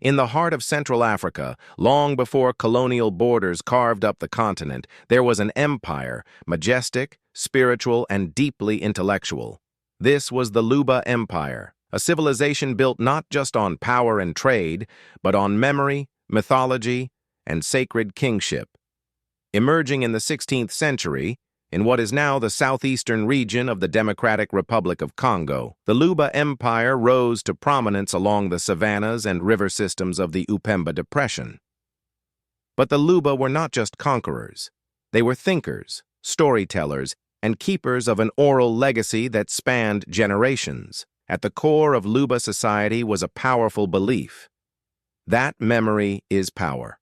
In the heart of Central Africa, long before colonial borders carved up the continent, there was an empire, majestic, spiritual, and deeply intellectual. This was the Luba Empire, a civilization built not just on power and trade, but on memory, mythology, and sacred kingship. Emerging in the 16th century, in what is now the southeastern region of the Democratic Republic of Congo, the Luba Empire rose to prominence along the savannas and river systems of the Upemba Depression. But the Luba were not just conquerors. They were thinkers, storytellers, and keepers of an oral legacy that spanned generations. At the core of Luba society was a powerful belief. That memory is power.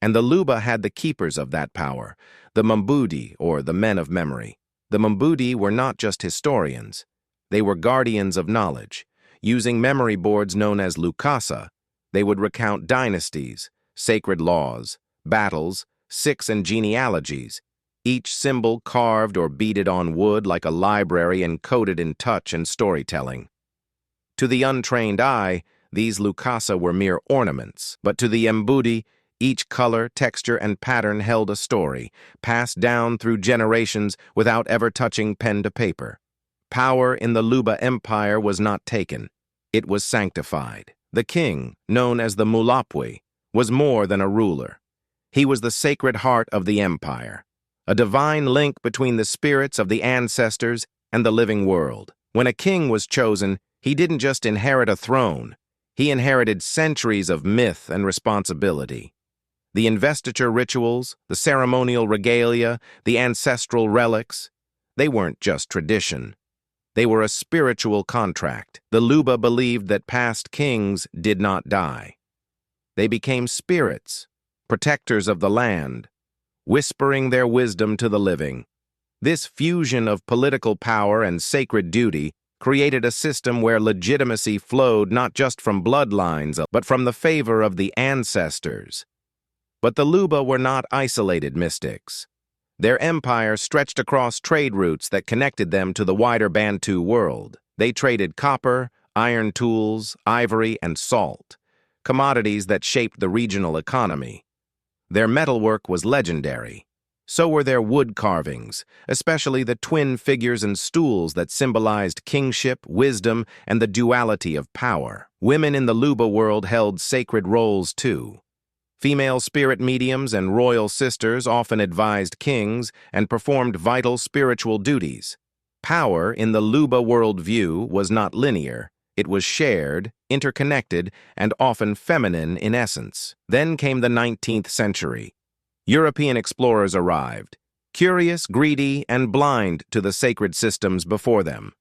And the Luba had the keepers of that power, the Mbudi, or the men of memory. The Mbudi were not just historians. They were guardians of knowledge. Using memory boards known as Lukasa, they would recount dynasties, sacred laws, battles, sikhs, and genealogies, each symbol carved or beaded on wood like a library encoded in touch and storytelling. To the untrained eye, these Lukasa were mere ornaments, but to the Mbudi, each color, texture, and pattern held a story, passed down through generations without ever touching pen to paper. Power in the Luba Empire was not taken. It was sanctified. The king, known as the Mulapwe, was more than a ruler. He was the sacred heart of the empire, a divine link between the spirits of the ancestors and the living world. When a king was chosen, he didn't just inherit a throne. He inherited centuries of myth and responsibility. The investiture rituals, the ceremonial regalia, the ancestral relics, they weren't just tradition. They were a spiritual contract. The Luba believed that past kings did not die. They became spirits, protectors of the land, whispering their wisdom to the living. This fusion of political power and sacred duty created a system where legitimacy flowed not just from bloodlines, but from the favor of the ancestors. But the Luba were not isolated mystics. Their empire stretched across trade routes that connected them to the wider Bantu world. They traded copper, iron tools, ivory, and salt, commodities that shaped the regional economy. Their metalwork was legendary. So were their wood carvings, especially the twin figures and stools that symbolized kingship, wisdom, and the duality of power. Women in the Luba world held sacred roles too. Female spirit mediums and royal sisters often advised kings and performed vital spiritual duties. Power in the Luba worldview was not linear. It was shared, interconnected, and often feminine in essence. Then came the 19th century. European explorers arrived, curious, greedy, and blind to the sacred systems before them.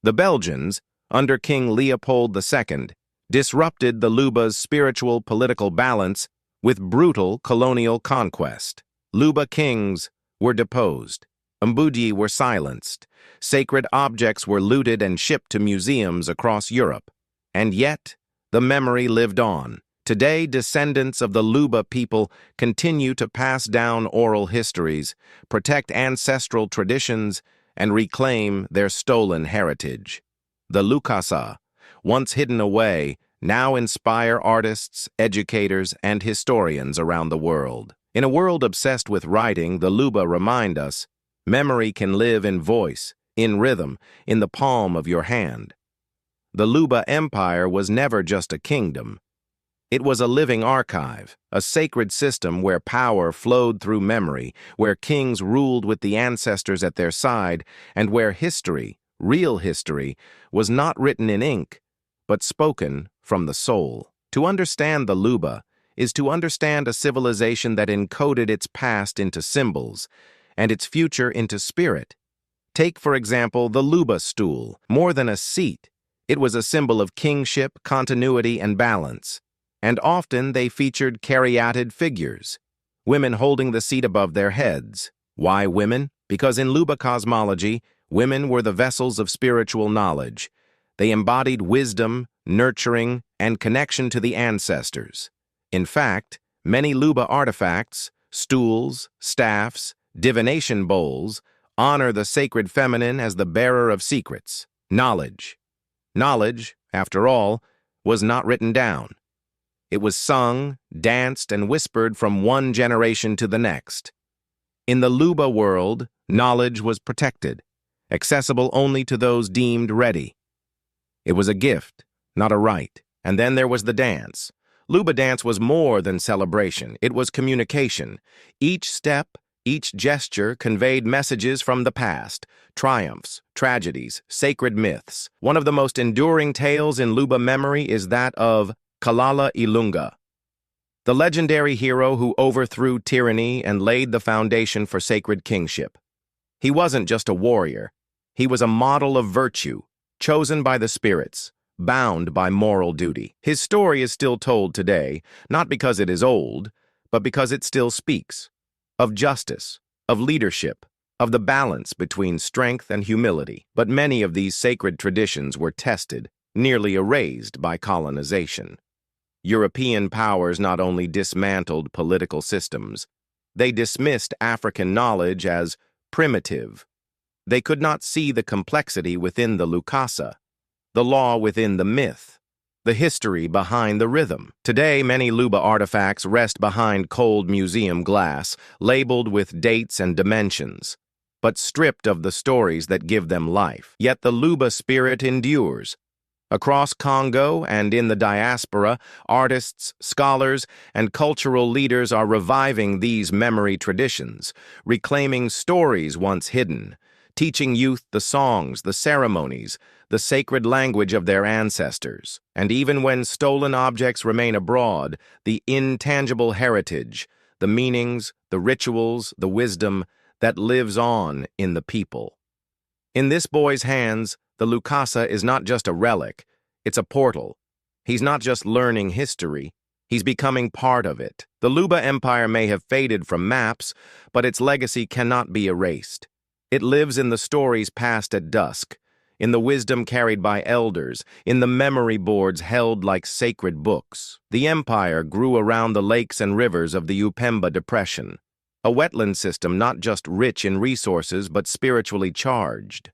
The Belgians, under King Leopold II, disrupted the Luba's spiritual political balance with brutal colonial conquest. Luba kings were deposed. Mbudi were silenced. Sacred objects were looted and shipped to museums across Europe. And yet, the memory lived on. Today, descendants of the Luba people continue to pass down oral histories, protect ancestral traditions, and reclaim their stolen heritage. The Lukasa, once hidden away, now inspire artists, educators, and historians around the world. In a world obsessed with writing, the Luba remind us, memory can live in voice, in rhythm, in the palm of your hand. The Luba Empire was never just a kingdom. It was a living archive, a sacred system where power flowed through memory, where kings ruled with the ancestors at their side, and where history, real history, was not written in ink, but spoken from the soul. To understand the Luba is to understand a civilization that encoded its past into symbols and its future into spirit. Take, for example, the Luba stool. More than a seat, it was a symbol of kingship, continuity, and balance. And often they featured caryatid figures, women holding the seat above their heads. Why women? Because in Luba cosmology, women were the vessels of spiritual knowledge. They embodied wisdom, nurturing, and connection to the ancestors. In fact, many Luba artifacts, stools, staffs, divination bowls, honor the sacred feminine as the bearer of secrets. Knowledge. Knowledge, after all, was not written down. It was sung, danced, and whispered from one generation to the next. In the Luba world, knowledge was protected, accessible only to those deemed ready. It was a gift, not a right. And then there was the dance. Luba dance was more than celebration. It was communication. Each step, each gesture conveyed messages from the past, triumphs, tragedies, sacred myths. One of the most enduring tales in Luba memory is that of Kalala Ilunga, the legendary hero who overthrew tyranny and laid the foundation for sacred kingship. He wasn't just a warrior. He was a model of virtue, chosen by the spirits, bound by moral duty. His story is still told today, not because it is old, but because it still speaks of justice, of leadership, of the balance between strength and humility. But many of these sacred traditions were tested, nearly erased by colonization. European powers not only dismantled political systems, they dismissed African knowledge as primitive. They could not see the complexity within the Lukasa, the law within the myth, the history behind the rhythm. Today, many Luba artifacts rest behind cold museum glass, labeled with dates and dimensions, but stripped of the stories that give them life. Yet the Luba spirit endures. Across Congo and in the diaspora, artists, scholars, and cultural leaders are reviving these memory traditions, reclaiming stories once hidden, teaching youth the songs, the ceremonies, the sacred language of their ancestors. And even when stolen objects remain abroad, the intangible heritage, the meanings, the rituals, the wisdom that lives on in the people. In this boy's hands, the Lukasa is not just a relic, it's a portal. He's not just learning history, he's becoming part of it. The Luba Empire may have faded from maps, but its legacy cannot be erased. It lives in the stories passed at dusk, in the wisdom carried by elders, in the memory boards held like sacred books. The empire grew around the lakes and rivers of the Upemba Depression, a wetland system not just rich in resources but spiritually charged.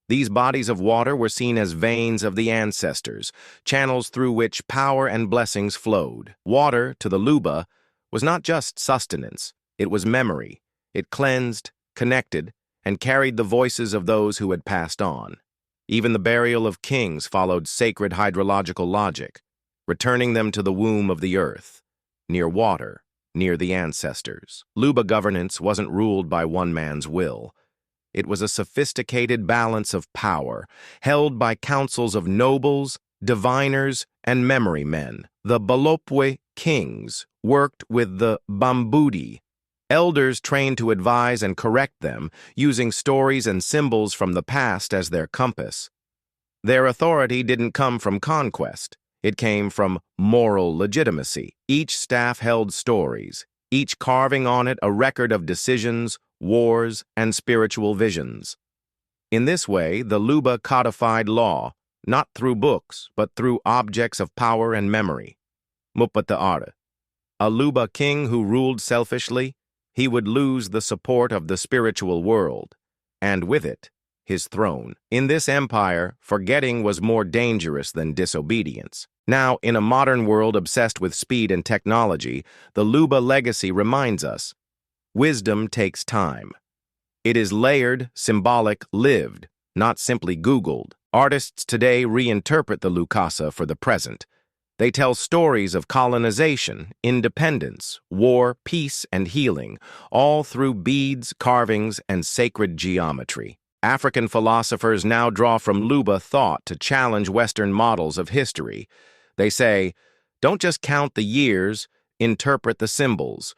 These bodies of water were seen as veins of the ancestors, channels through which power and blessings flowed. Water, to the Luba, was not just sustenance, it was memory. It cleansed, connected, and carried the voices of those who had passed on. Even the burial of kings followed sacred hydrological logic, returning them to the womb of the earth, near water, near the ancestors. Luba governance wasn't ruled by one man's will. It was a sophisticated balance of power, held by councils of nobles, diviners, and memory men. The Balopwe kings worked with the Bambudi, elders trained to advise and correct them, using stories and symbols from the past as their compass. Their authority didn't come from conquest. It came from moral legitimacy. Each staff held stories, each carving on it a record of decisions, wars, and spiritual visions. In this way, the Luba codified law, not through books, but through objects of power and memory. Mupata'ara, a Luba king who ruled selfishly, he would lose the support of the spiritual world, and with it, his throne. In this empire, forgetting was more dangerous than disobedience. Now, in a modern world obsessed with speed and technology, the Luba legacy reminds us, wisdom takes time. It is layered, symbolic, lived, not simply Googled. Artists today reinterpret the Lukasa for the present. They tell stories of colonization, independence, war, peace, and healing, all through beads, carvings, and sacred geometry. African philosophers now draw from Luba thought to challenge Western models of history. They say, don't just count the years, interpret the symbols.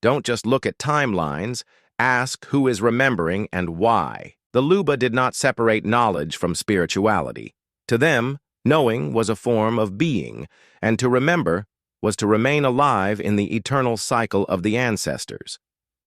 Don't just look at timelines, ask who is remembering and why. The Luba did not separate knowledge from spirituality. To them, knowing was a form of being, and to remember was to remain alive in the eternal cycle of the ancestors.